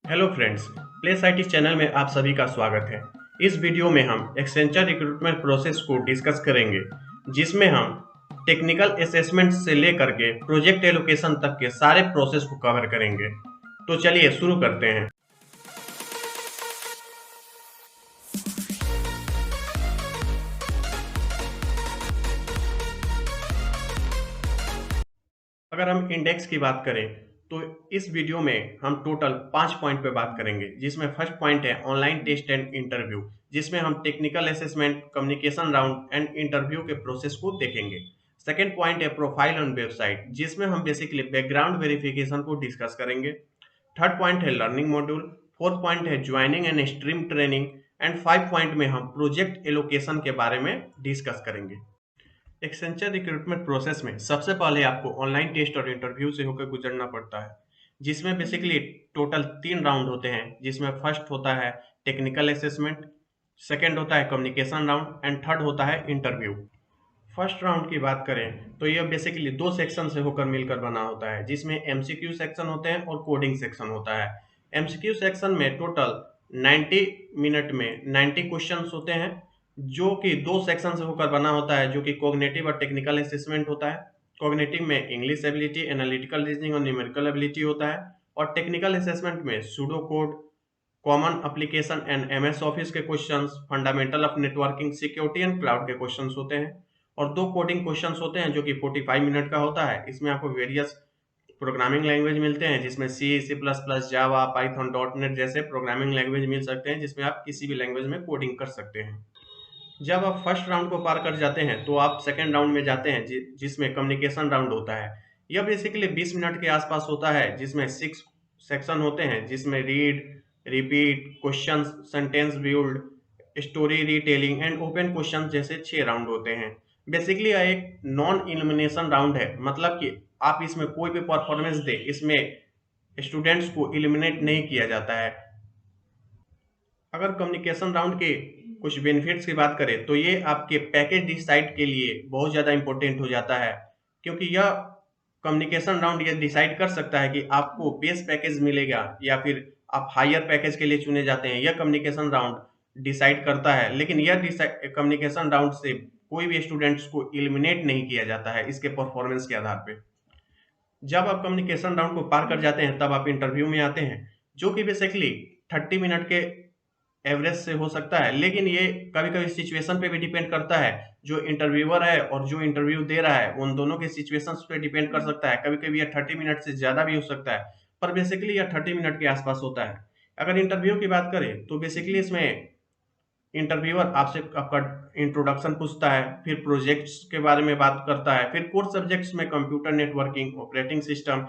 Hello friends, place IT channel में आप सभी का स्वागत है। इस वीडियो में हम एक्सेंचर रिक्रूटमेंट प्रोसेस को डिस्कस करेंगे, जिसमें हम टेक्निकल असेसमेंट से लेकर के प्रोजेक्ट एलोकेशन तक के सारे प्रोसेस को कवर करेंगे। तो चलिए शुरू करते हैं। अगर हम इंडेक्स की बात करें तो इस वीडियो में हम टोटल 5 पॉइंट पे बात करेंगे, जिसमें फर्स्ट पॉइंट है ऑनलाइन टेस्ट एंड इंटरव्यू, जिसमें हम technical assessment, communication round and interview के प्रोसेस को देखेंगे। सेकेंड पॉइंट है प्रोफाइल ऑन वेबसाइट, जिसमें हम बेसिकली बैकग्राउंड वेरिफिकेशन को डिस्कस करेंगे। थर्ड पॉइंट है लर्निंग मॉड्यूल। फोर्थ पॉइंट है joining and stream training. And 5 point में हम प्रोजेक्ट एलोकेशन के बारे में डिस्कस करेंगे। एक्सेंचर रिक्रूटमेंट प्रोसेस में सबसे पहले आपको ऑनलाइन टेस्ट और इंटरव्यू से होकर गुजरना पड़ता है, जिसमें बेसिकली टोटल 3 राउंड होते हैं, जिसमें फर्स्ट होता है टेक्निकल असेसमेंट, सेकंड होता है कम्युनिकेशन राउंड एंड थर्ड होता है इंटरव्यू। फर्स्ट राउंड की बात करें तो यह बेसिकली 2 सेक्शन से होकर मिलकर बना होता है, जिसमें एमसीक्यू सेक्शन होते हैं और कोडिंग सेक्शन होता है। एमसीक्यू सेक्शन में टोटल 90 मिनट में 90 क्वेश्चंस होते हैं, जो कि 2 सेक्शन से होकर बना होता है, जो कि कॉग्निटिव और टेक्निकल असेसमेंट होता है। कॉग्निटिव में इंग्लिश एबिलिटी, एनालिटिकल रीजनिंग और न्यूमेरिकल एबिलिटी होता है, और टेक्निकल असेसमेंट में pseudo code, common application and MS office के questions, fundamental of networking, security and cloud के क्वेश्चंस होते हैं। और 2 कोडिंग क्वेश्चंस होते हैं, जो कि 45 मिनट का होता है। इसमें आपको वेरियस प्रोग्रामिंग लैंग्वेज मिलते हैं, जिसमें सी, सी प्लस प्लस, जावा, पाइथन, डॉट नेट जैसे प्रोग्रामिंग लैंग्वेज मिल सकते हैं, जिसमें आप किसी भी लैंग्वेज में कोडिंग कर सकते हैं। जब आप फर्स्ट राउंड को पार कर जाते हैं तो आप सेकेंड राउंड में जाते हैं, जिसमें कम्युनिकेशन राउंड होता है। यह बेसिकली 20 मिनट के आसपास होता है, जिसमें 6 सेक्शन होते हैं, जिसमें read, repeat, question, sentence build, story retelling and open question जैसे 6 राउंड होते हैं। बेसिकली यह एक नॉन इलिमिनेशन राउंड है, मतलब कि आप इसमें कोई भी परफॉर्मेंस दे, इसमें स्टूडेंट्स को इलिमिनेट नहीं किया जाता है। अगर कम्युनिकेशन राउंड के कुछ बेनिफिट्स की बात करें तो ये आपके पैकेज डिसाइड के लिए बहुत ज़्यादा इंपॉर्टेंट हो जाता है, क्योंकि यह कम्युनिकेशन राउंड ये डिसाइड कर सकता है कि आपको बेस पैकेज मिलेगा या फिर आप हायर पैकेज के लिए चुने जाते हैं। यह कम्युनिकेशन राउंड डिसाइड करता है, लेकिन यह कम्युनिकेशन राउंड से कोई भी स्टूडेंट्स को इलिमिनेट नहीं किया जाता है इसके परफॉर्मेंस के आधार पे। जब आप कम्युनिकेशन राउंड को पार कर जाते हैं तब आप इंटरव्यू में आते हैं, जो कि बेसिकली 30 मिनट के एवरेज से हो सकता है, लेकिन ये कभी-कभी सिचुएशन पे भी डिपेंड करता है। जो इंटरव्यूअर है और जो इंटरव्यू दे रहा है, उन दोनों के सिचुएशंस पे डिपेंड कर सकता है। कभी-कभी ये 30 मिनट से ज़्यादा भी हो सकता है, पर बेसिकली ये 30 मिनट के आसपास होता है। अगर इंटरव्यू की बात करें तो बेसिकली इसमें इंटरव्यूअर आपसे आपका इंट्रोडक्शन पूछता है, फिर प्रोजेक्ट्स के बारे में बात करता है, फिर कोर सब्जेक्ट्स में computer networking, operating system,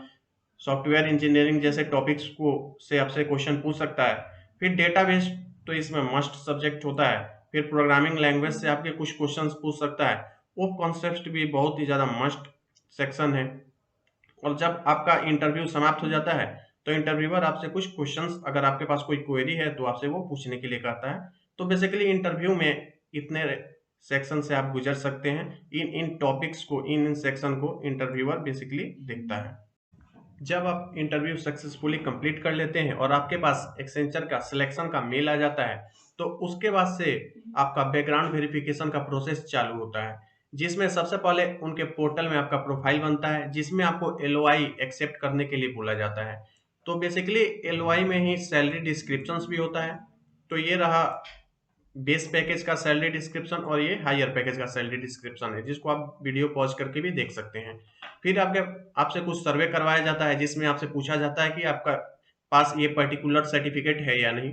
software engineering जैसे टॉपिक्स को से आपसे क्वेश्चन पूछ सकता है। फिर डेटाबेस तो इसमें मस्ट सब्जेक्ट होता है। फिर प्रोग्रामिंग लैंग्वेज से आपके कुछ क्वेश्चंस पूछ सकता है। ओप कॉन्सेप्ट भी बहुत ही ज़्यादा मस्ट सेक्शन है। और जब आपका इंटरव्यू समाप्त हो जाता है तो इंटरव्यूअर आपसे कुछ क्वेश्चंस, अगर आपके पास कोई क्वेरी है तो आपसे वो पूछने के लिए कहता है। तो बेसिकली इंटरव्यू में इतने सेक्शन से आप गुजर सकते हैं। इन इन टॉपिक्स को, इन इन सेक्शन को इंटरव्यूअर बेसिकली देखता है। जब आप इंटरव्यू सक्सेसफुली कंप्लीट कर लेते हैं और आपके पास एक्सेंचर का सिलेक्शन का मेल आ जाता है, तो उसके बाद से आपका बैकग्राउंड वेरिफिकेशन का प्रोसेस चालू होता है, जिसमें सबसे पहले उनके पोर्टल में आपका प्रोफाइल बनता है, जिसमें आपको एलओआई एक्सेप्ट करने के लिए बोला जाता है। तो बेसिकली एलओआई में ही सैलरी डिस्क्रिप्शंस भी होता है। तो ये रहा बेस पैकेज का सैलरी डिस्क्रिप्शन, और ये हायर पैकेज का सैलरी डिस्क्रिप्शन है, जिसको आप वीडियो पॉज करके भी देख सकते हैं। फिर आपसे कुछ सर्वे करवाया जाता है, जिसमें आपसे पूछा जाता है कि आपका पास ये पर्टिकुलर सर्टिफिकेट है या नहीं।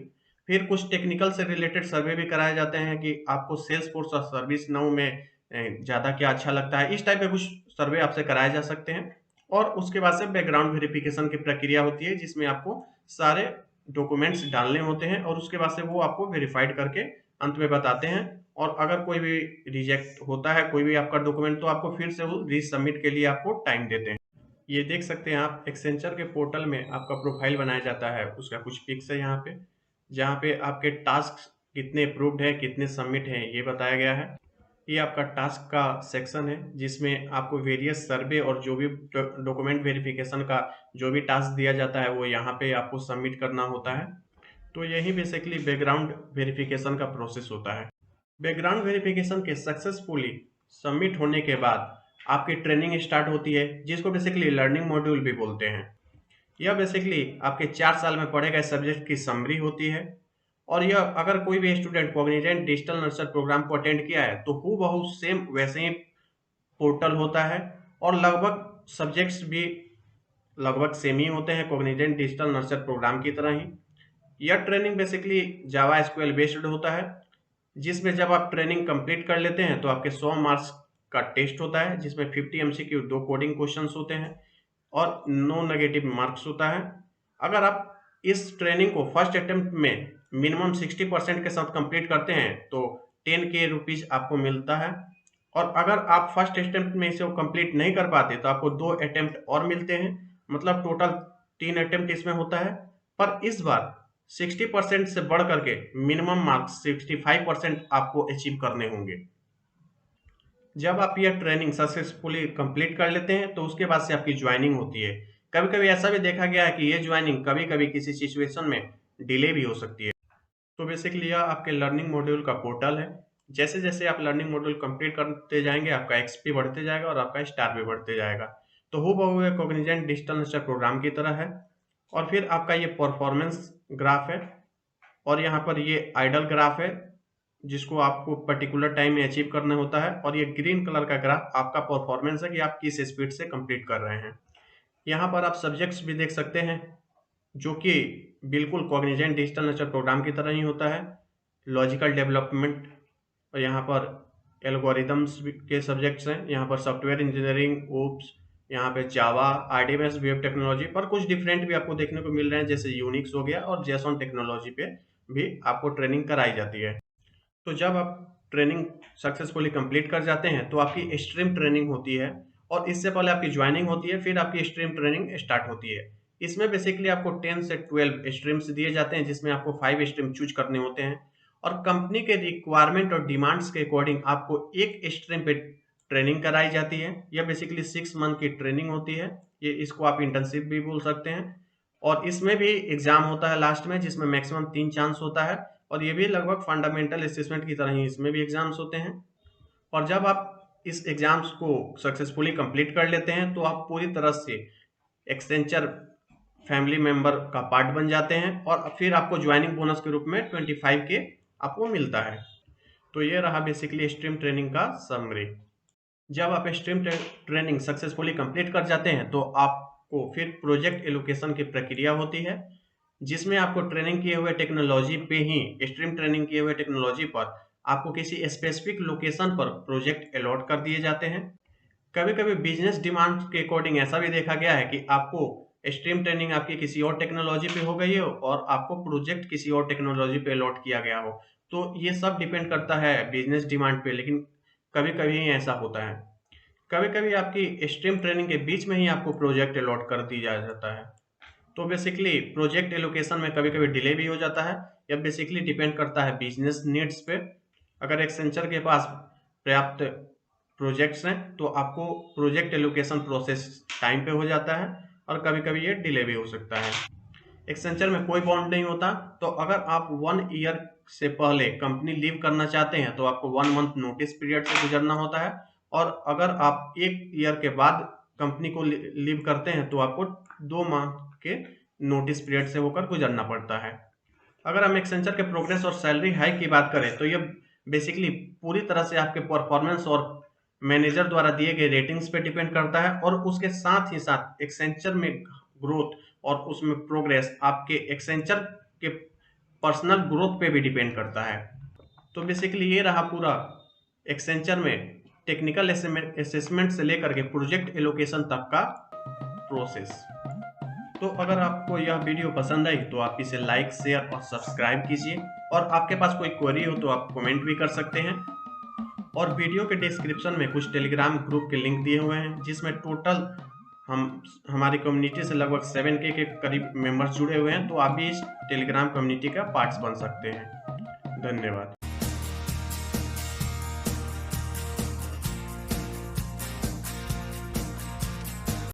फिर कुछ टेक्निकल से रिलेटेड सर्वे भी कराए जाते हैं कि आपको सेल्स फोर्स और सर्विस नाउ में ज़्यादा क्या अच्छा लगता है। इस टाइप के कुछ सर्वे आपसे कराए जा सकते हैं। और उसके बाद से बैकग्राउंड वेरिफिकेशन की प्रक्रिया होती है, जिसमें आपको सारे डॉक्यूमेंट्स डालने होते हैं, और उसके बाद से वो आपको वेरीफाइड करके अंत में बताते हैं। और अगर कोई भी रिजेक्ट होता है कोई भी आपका डॉक्यूमेंट, तो आपको फिर से वो रीसबमिट के लिए आपको टाइम देते हैं। ये देख सकते हैं आप, एक्सेंचर के पोर्टल में आपका प्रोफाइल बनाया जाता है, उसका कुछ पिक्स है यहाँ पे, जहाँ पे आपके टास्क कितने अप्रूव्ड है, कितने सबमिट हैं, ये बताया गया है। ये आपका टास्क का सेक्शन है जिसमें आपको वेरियस सर्वे और जो भी डॉक्यूमेंट वेरिफिकेशन का जो भी टास्क दिया जाता है वो यहाँ पे आपको सबमिट करना होता है। तो यही बेसिकली बैकग्राउंड वेरिफिकेशन का प्रोसेस होता है। बैकग्राउंड वेरिफिकेशन के सक्सेसफुली सबमिट होने के बाद आपकी ट्रेनिंग स्टार्ट होती है, जिसको बेसिकली लर्निंग मॉड्यूल भी बोलते हैं। यह बेसिकली आपके 4 साल में पढ़े गए सब्जेक्ट की समरी होती है और यह अगर कोई भी स्टूडेंट कॉग्निजेंट डिजिटल नर्सर प्रोग्राम को अटेंड किया है तो हूबहू सेम वैसे ही पोर्टल होता है और लगभग सब्जेक्ट्स भी लगभग सेम ही होते हैं कॉग्निजेंट डिजिटल नर्सर प्रोग्राम की तरह ही। यह training basically Java SQL based होता है, जिसमें जब आप ट्रेनिंग कंप्लीट कर लेते हैं तो आपके 100 मार्क्स का टेस्ट होता है, जिसमें 50 एमसीक्यू 2 कोडिंग क्वेश्चंस होते हैं और नो नेगेटिव मार्क्स होता है। अगर आप इस ट्रेनिंग को फर्स्ट अटेम्प्ट में मिनिमम 60% के साथ कंप्लीट करते हैं तो 10K रुपीज आपको मिलता है और अगर आप फर्स्ट अटेम्प्ट में इसे कंप्लीट नहीं कर पाते तो आपको 2 अटेम्प्ट और मिलते हैं, मतलब टोटल 3 अटेम्प्ट इसमें होता है। पर इस बार 60% से बढ़ करके मिनिमम मार्क्स 65% आपको अचीव करने होंगे। जब आप यह ट्रेनिंग सक्सेसफुली कंप्लीट कर लेते हैं तो उसके बाद से आपकी ज्वाइनिंग होती है। कभी कभी ऐसा भी देखा गया है कि ये ज्वाइनिंग कभी कभी किसी सिचुएशन में डिले भी हो सकती है। तो बेसिकली यह आपके लर्निंग मॉड्यूल का पोर्टल है। जैसे जैसे आप लर्निंग मॉड्यूल कंप्लीट करते जाएंगे आपका एक्सपी बढ़ते जाएगा और आपका स्टार भी बढ़ते जाएगा। तो हूबहू कॉग्निजेंट डिजिटल नर्सर प्रोग्राम की तरह है। और फिर आपका ये परफॉर्मेंस ग्राफ है और यहाँ पर ये आइडल ग्राफ है जिसको आपको पर्टिकुलर टाइम में अचीव करना होता है और ये ग्रीन कलर का ग्राफ आपका परफॉर्मेंस है कि आप किस स्पीड से कंप्लीट कर रहे हैं। यहाँ पर आप सब्जेक्ट्स भी देख सकते हैं जो कि बिल्कुल कॉग्निजेंट डिजिटल नर्सर प्रोग्राम की तरह ही होता है। लॉजिकल डेवलपमेंट और यहाँ पर एल्गोरिदम्स के सब्जेक्ट्स हैं। यहाँ पर सॉफ्टवेयर इंजीनियरिंग, ओप्स, यहाँ पे जावा, आरडीएमएस, वेब टेक्नोलॉजी पर कुछ डिफरेंट भी आपको देखने को मिल रहे हैं, जैसे यूनिक्स हो गया और जेसॉन टेक्नोलॉजी पे भी आपको ट्रेनिंग कराई जाती है। तो जब आप ट्रेनिंग सक्सेसफुली कंप्लीट कर जाते हैं तो आपकी स्ट्रीम ट्रेनिंग होती है और इससे पहले आपकी ज्वाइनिंग होती है, फिर आपकी स्ट्रीम ट्रेनिंग स्टार्ट होती है। इसमें बेसिकली आपको 10 से 12 स्ट्रीम्स दिए जाते हैं, जिसमें आपको 5 स्ट्रीम चूज करने होते हैं और कंपनी के रिक्वायरमेंट और डिमांड्स के अकॉर्डिंग आपको एक स्ट्रीम पे ट्रेनिंग कराई जाती है। यह बेसिकली 6 मंथ की ट्रेनिंग होती है। ये इसको आप इंटर्नशिप भी बोल सकते हैं और इसमें भी एग्जाम होता है लास्ट में, जिसमें मैक्सिमम 3 चांस होता है और ये भी लगभग फंडामेंटल असेसमेंट की तरह ही इसमें भी एग्जाम्स होते हैं। और जब आप इस एग्जाम्स को सक्सेसफुली कंप्लीट कर लेते हैं तो आप पूरी तरह से एक्सेंचर फैमिली मेंबर का पार्ट बन जाते हैं और फिर आपको ज्वाइनिंग बोनस के रूप में 25K आपको मिलता है। तो ये रहा बेसिकली स्ट्रीम ट्रेनिंग का समरी। जब आप स्ट्रीम ट्रेनिंग सक्सेसफुली कंप्लीट कर जाते हैं तो आपको फिर प्रोजेक्ट एलोकेशन की प्रक्रिया होती है, जिसमें आपको ट्रेनिंग किए हुए टेक्नोलॉजी पे ही स्ट्रीम ट्रेनिंग किए हुए टेक्नोलॉजी पर आपको किसी स्पेसिफिक लोकेशन पर प्रोजेक्ट अलॉट कर दिए जाते हैं। कभी कभी बिजनेस डिमांड के अकॉर्डिंग ऐसा भी देखा गया है कि आपको स्ट्रीम ट्रेनिंग आपकी किसी और टेक्नोलॉजी पे हो गई हो और आपको प्रोजेक्ट किसी और टेक्नोलॉजी पे अलॉट किया गया हो। तो ये सब डिपेंड करता है बिजनेस डिमांड पे, लेकिन कभी कभी ही ऐसा होता है। कभी कभी आपकी स्ट्रीम ट्रेनिंग के बीच में ही आपको प्रोजेक्ट अलॉट कर दिया जाता है। तो बेसिकली प्रोजेक्ट एलोकेशन में कभी कभी डिले भी हो जाता है। यह बेसिकली डिपेंड करता है बिजनेस नीड्स पे। अगर एक्सेंचर के पास पर्याप्त प्रोजेक्ट्स हैं तो आपको प्रोजेक्ट एलोकेशन प्रोसेस टाइम पे हो जाता है और कभी कभी ये डिले भी हो सकता है। एक्सेंचर में कोई बॉन्ड नहीं होता, तो अगर आप 1 ईयर से पहले कंपनी लीव करना चाहते हैं तो आपको 1 मंथ नोटिस पीरियड से गुजरना होता है और अगर आप 1 ईयर के बाद कंपनी को लीव करते हैं तो आपको 2 माह के नोटिस पीरियड से होकर गुजरना पड़ता है। अगर हम एक्सेंचर के प्रोग्रेस और सैलरी हाइक की बात करें तो ये बेसिकली पूरी तरह से आपके परफॉर्मेंस और मैनेजर द्वारा दिए गए रेटिंग्स पे डिपेंड करता है और उसके साथ ही साथ एक्सेंचर में ग्रोथ और उसमें प्रोग्रेस आपके एक्सेंचर के पर्सनल ग्रोथ पे भी डिपेंड करता है। तो बेसिकली ये रहा पूरा एक्सेंचर में टेक्निकल असेसमेंट से लेकर के प्रोजेक्ट एलोकेशन तक का प्रोसेस। तो अगर आपको यह वीडियो पसंद आई तो आप इसे लाइक, शेयर और सब्सक्राइब कीजिए और आपके पास कोई क्वेरी हो तो आप कमेंट भी कर सकते हैं। और वीडियो के डिस्क्रिप्शन में कुछ टेलीग्राम ग्रुप के लिंक दिए हुए हैं, जिसमें टोटल हमारी कम्युनिटी से लगभग 7K के करीब मेंबर्स जुड़े हुए हैं। तो आप भी इस टेलीग्राम कम्युनिटी का पार्ट्स बन सकते हैं। धन्यवाद।